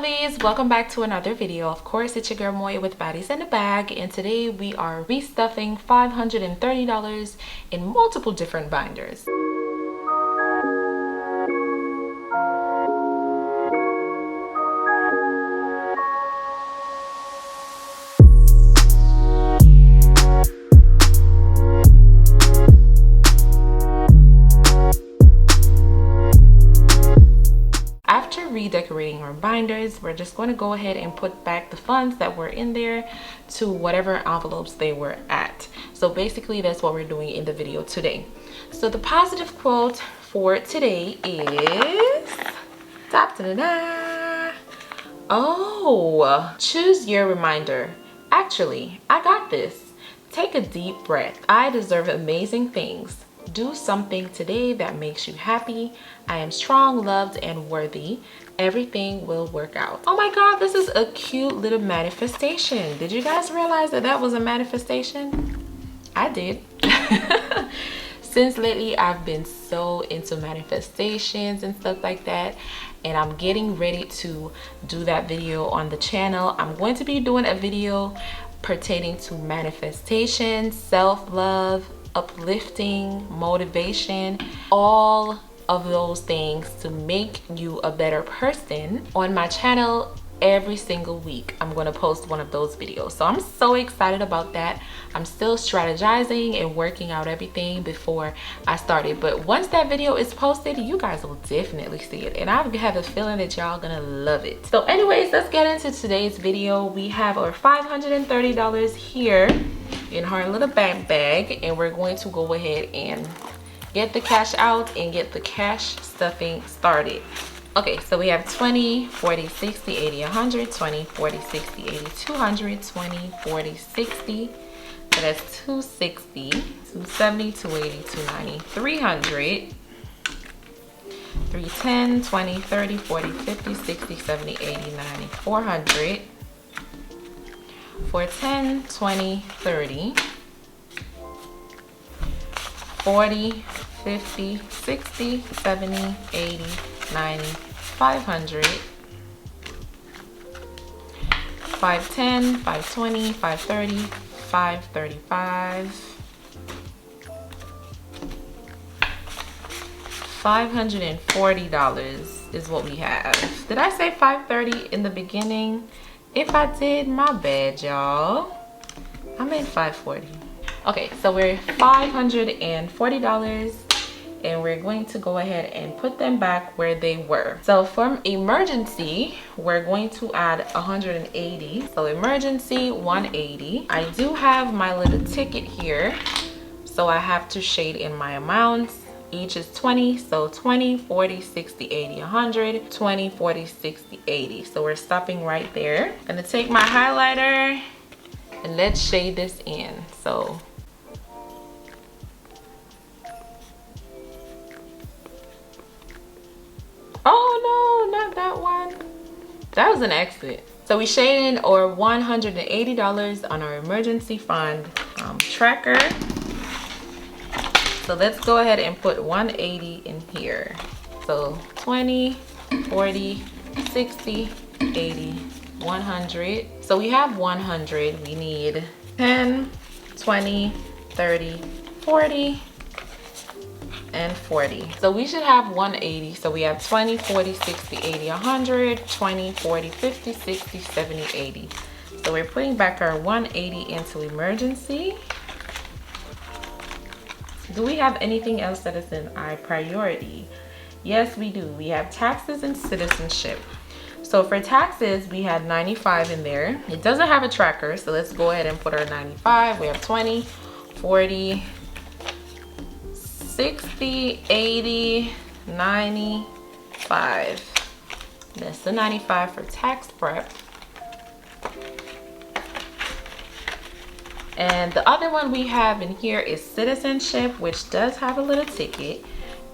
lovies, welcome back to another video. Of course, it's your girl Moya with Baddies in the Bag, and today we are restuffing $530 in multiple different binders. Redecorating our binders, we're just going to go ahead and put back the funds that were in there to whatever envelopes they were at. So basically that's what we're doing in the video today. So the positive quote for today is oh, choose your reminder. Actually, I got this. Take a deep breath. I deserve amazing things. Do something today that makes you happy. I am strong, loved, and worthy. Everything will work out. Oh my God, this is a cute little manifestation. Did you guys realize that that was a manifestation? I did. Since lately, I've been so into manifestations and stuff like that. And I'm getting ready to do that video on the channel. I'm going to be doing a video pertaining to manifestation, self-love, uplifting, motivation, all of those things to make you a better person on my channel. Every single week I'm going to post one of those videos, so I'm so excited about that. I'm still strategizing and working out everything before I started, but once that video is posted, you guys will definitely see it, and I have a feeling that y'all gonna love it. So anyways, let's get into today's video. We have our $530 here in our little bag, and we're going to go ahead and get the cash out and get the cash stuffing started. Okay, so we have 20, 40, 60, 80, 100, 20, 40, 60, 80, 200, 20, 40, 60. So that's 260, 270, 280, 290, 300, 310, 20, 30, 40, 50, 60, 70, 80, 90, 400, 410, 20, 30, 40, 50, 60, 70, 80, 90, 500, 510, 520, 530, 535, $540 is what we have. Did I say 530 in the beginning? If I did, my bad, y'all. I meant 540. Okay, so we're $540, and we're going to go ahead and put them back where they were. So from emergency, we're going to add 180. So emergency 180. I do have my little ticket here, so I have to shade in my amounts. Each is 20, so 20, 40, 60, 80, 100, 20, 40, 60, 80. So we're stopping right there. I'm gonna take my highlighter and let's shade this in. So oh no, not that one. That was an accident. So we shaded in our $180 on our emergency fund tracker. So let's go ahead and put 180 in here. So 20, 40, 60, 80, 100. So we have 100. We need 10, 20, 30, 40, and 40. So we should have 180. So we have 20, 40, 60, 80, 100, 20, 40, 50, 60, 70, 80. So we're putting back our 180 into emergency. Do we have anything else that is in our priority? Yes, we do. We have taxes and citizenship. So for taxes, we had 95 in there. It doesn't have a tracker, so let's go ahead and put our 95. We have 20, 40, 60, 80, 95. That's the 95 for tax prep. And the other one we have in here is citizenship, which does have a little ticket.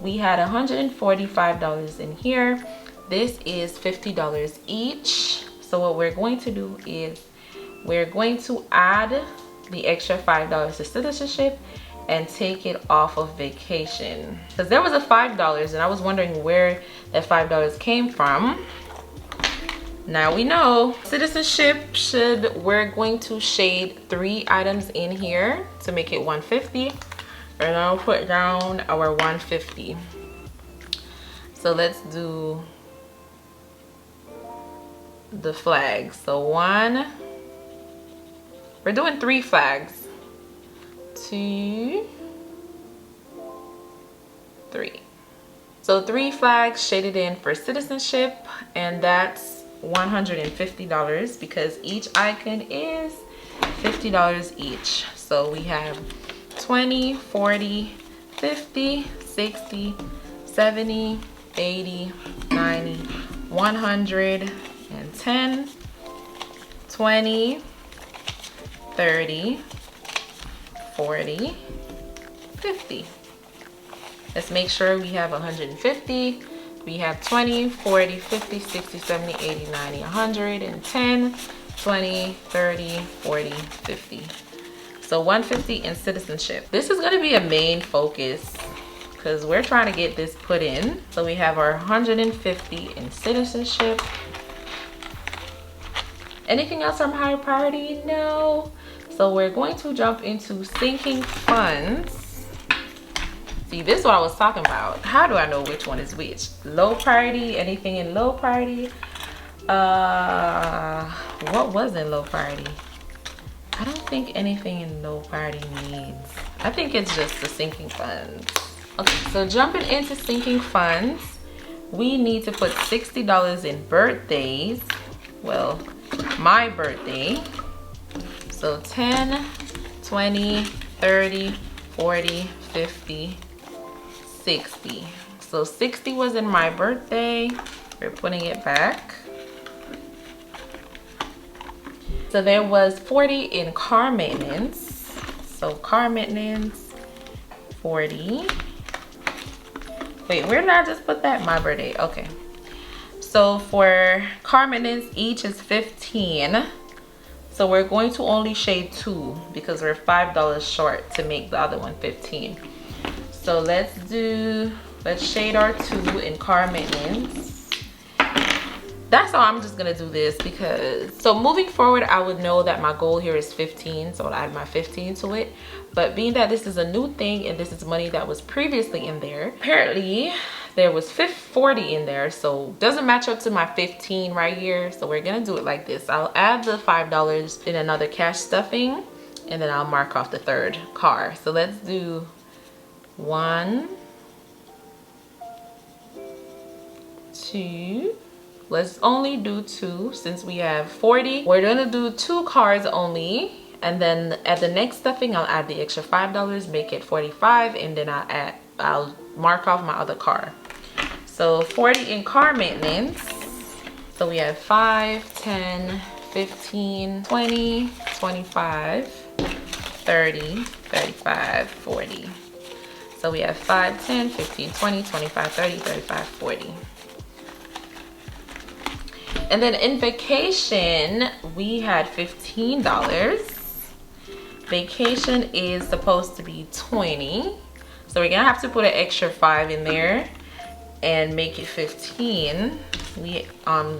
We had $145 in here. This is $50 each. So what we're going to do is we're going to add the extra $5 to citizenship and take it off of vacation, because there was a $5 and I was wondering where that $5 came from. Now we know citizenship we're going to shade 3 items in here to make it 150. And I'll put down our 150. So let's do the flags. So we're doing 3 flags. 2, 3. So 3 flags shaded in for citizenship, and that's $150 because each icon is $50 each. So we have 20, 40, 50, 60, 70, 80, 90, 110, 20, 30, 40, 50. Let's make sure we have 150. We have 20, 40, 50, 60, 70, 80, 90, 110, 20, 30, 40, 50. So 150 in citizenship. This is gonna be a main focus because we're trying to get this put in. So we have our 150 in citizenship. Anything else from high priority? No. So we're going to jump into sinking funds. See, this is what I was talking about. How do I know which one is which? Low priority, anything in low priority? What was in low priority? I don't think anything in low priority needs. I think it's just the sinking funds. Okay, so jumping into sinking funds, we need to put $60 in birthdays. Well, my birthday. So 10, 20, 30, 40, 50, 60. So 60 was in my birthday. We're putting it back. So there was 40 in car maintenance. So car maintenance, 40. Wait, where did I just put that? My birthday, okay. So for car maintenance, each is 15. So we're going to only shade 2 because we're $5 short to make the other one 15. So let's shade our 2 in car maintenance. That's how I'm just gonna do this because, so moving forward, I would know that my goal here is 15, so I'll add my 15 to it. But being that this is a new thing and this is money that was previously in there, apparently there was 40 in there, so doesn't match up to my 15 right here. So we're gonna do it like this. I'll add the $5 in another cash stuffing, and then I'll mark off the 3rd car. So let's do 1, 2. Let's only do 2 since we have 40. We're gonna do 2 cars only, and then at the next stuffing I'll add the extra $5, make it 45, and then I'll mark off my other car. So 40 in car maintenance. So we have 5, 10, 15, 20, 25, 30, 35, 40. So we have 5, 10, 15, 20, 25, 30, 35, 40. And then in vacation, we had $15. Vacation is supposed to be 20. So we're gonna have to put an extra 5 in there and make it 15. We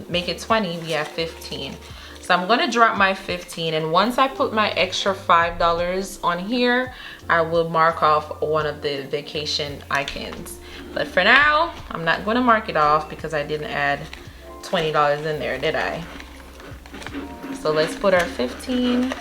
make it 20, we have 15. So I'm gonna drop my 15, and once I put my extra $5 on here, I will mark off one of the vacation icons. But for now, I'm not gonna mark it off because I didn't add $20 in there, did I? So let's put our 15,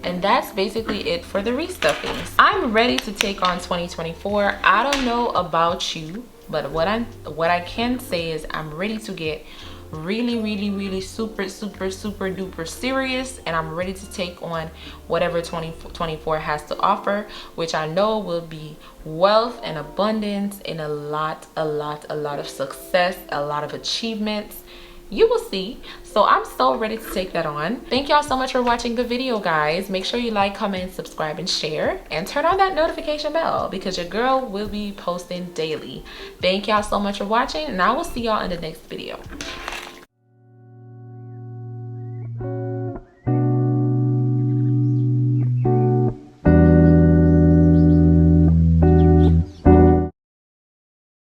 and that's basically it for the restuffings. I'm ready to take on 2024. I don't know about you, but what I can say is I'm ready to get really super duper serious, and I'm ready to take on whatever 2024 has to offer, which I know will be wealth and abundance and a lot of success, a lot of achievements. You will see. So I'm so ready to take that on. Thank y'all so much for watching the video, guys. Make sure you like, comment, subscribe, and share, and turn on that notification bell because your girl will be posting daily. Thank y'all so much for watching, and I will see y'all in the next video.